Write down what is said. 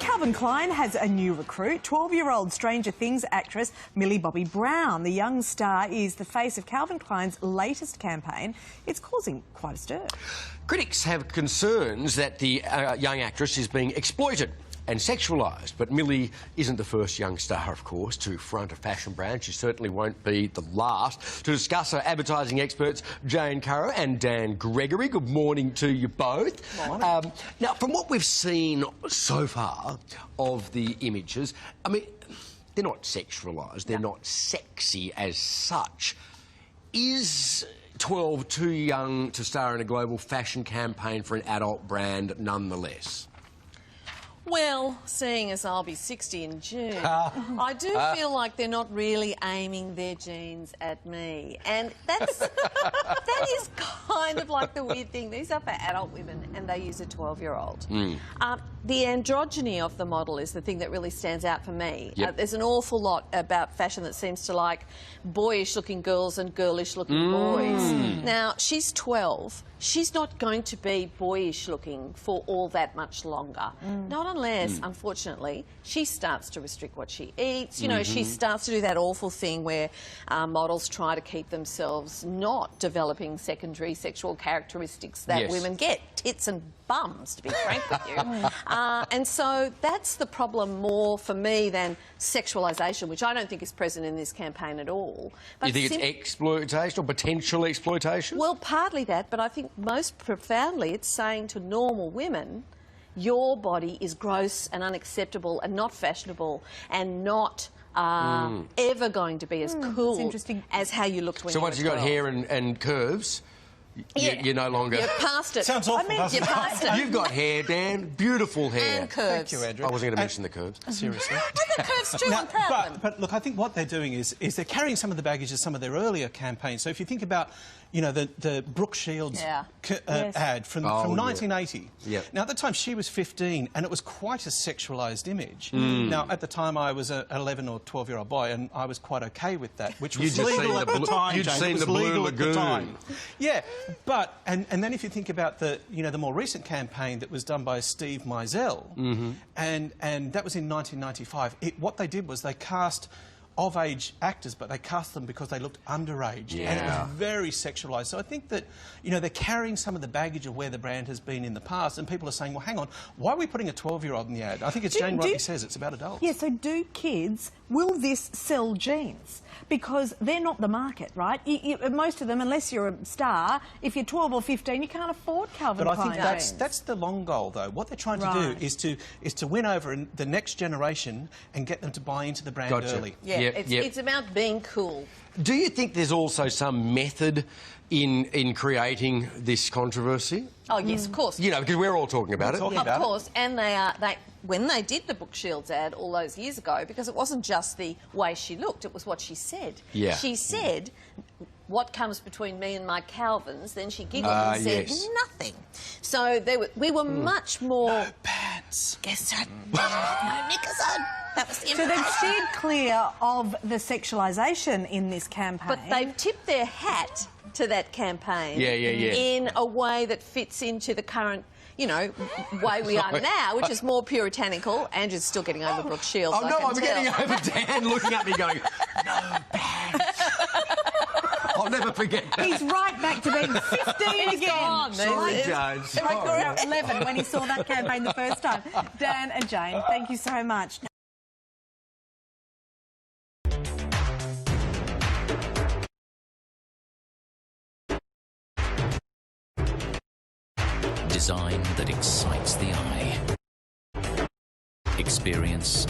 Calvin Klein has a new recruit, 12-year-old Stranger Things actress Millie Bobby Brown. The young star is the face of Calvin Klein's latest campaign. It's causing quite a stir. Critics have concerns that the young actress is being exploited and sexualised, but Millie isn't the first young star, of course, to front a fashion brand. She certainly won't be the last. To discuss her, advertising experts Jane Currow and Dan Gregory. Good morning to you both. Morning. Now, from what we've seen so far of the images, I mean, they're not sexualised, they're not sexy as such. Is 12 too young to star in a global fashion campaign for an adult brand nonetheless? Well, seeing as I'll be 60 in June, I do feel like they're not really aiming their genes at me. And that is kind of like the weird thing. These are for adult women and they use a 12-year-old. The androgyny of the model is the thing that really stands out for me. There's an awful lot about fashion that seems to like boyish-looking girls and girlish-looking boys. Now, she's 12. She's not going to be boyish-looking for all that much longer. Not unless, unfortunately, she starts to restrict what she eats. You know, she starts to do that awful thing where models try to keep themselves not developing secondary sexual characteristics that women get. Tits and bums, to be frank with you. And so that's the problem more for me than sexualisation, which I don't think is present in this campaign at all. But you think it's exploitation or potential exploitation? Well, partly that, but I think most profoundly it's saying to normal women, your body is gross and unacceptable and not fashionable and not ever going to be as cool as how you looked when you were 12. So once you've got hair and curves, you're no longer... You're past it. Sounds awful, doesn't You're past it. You've got hair, Dan. Beautiful hair. And curves. Thank you, Andrew. I wasn't going to mention the curves. Seriously. The curves too, I'm proud of them. But look, I think what they're doing is they're carrying some of the baggage of some of their earlier campaigns. So if you think about, you know, the Brooke Shields ad from 1980. Now, at the time, she was 15, and it was quite a sexualised image. Now, at the time, I was an 11 or 12-year-old boy, and I was quite OK with that, which was legal at the time. You'd seen the Blue Lagoon. Yeah, but... And then if you think about the more recent campaign that was done by Steve Meisel, and that was in 1995, what they did was they cast of-age actors, but they cast them because they looked underage, and it was very sexualised. So I think that, you know, they're carrying some of the baggage of where the brand has been in the past, and people are saying, well, hang on, why are we putting a 12-year-old in the ad? I think it's Jane rightly says it's about adults. Yeah, so will this sell jeans? Because they're not the market, right? Most of them, unless you're a star, if you're 12 or 15, you can't afford Calvin Klein. But I think that's the long goal, though. What they're trying to do is to win over the next generation and get them to buy into the brand early. It's about being cool. Do you think there's also some method in creating this controversy? Oh, yes, of course. You know, because we're all talking about it. Of course, and when they did the Brooke Shields ad all those years ago, because it wasn't just the way she looked, it was what she said. She said, what comes between me and my Calvins? Then she giggled and said, nothing. So we were much more... No pants. Guess what? No knickers on. That was the So they've steered clear of the sexualisation in this campaign. But they've tipped their hat to that campaign in a way that fits into the current, you know, way we are now, which is more puritanical. Andrew's still getting over Brooke Shields. Oh, no, I'm getting over Dan looking at me going, no pants. I'll never forget that. He's right back to being 15 again. Sorry, Jane. Right, 11 when he saw that campaign the first time. Dan and Jane, thank you so much. Design that excites the eye. Experience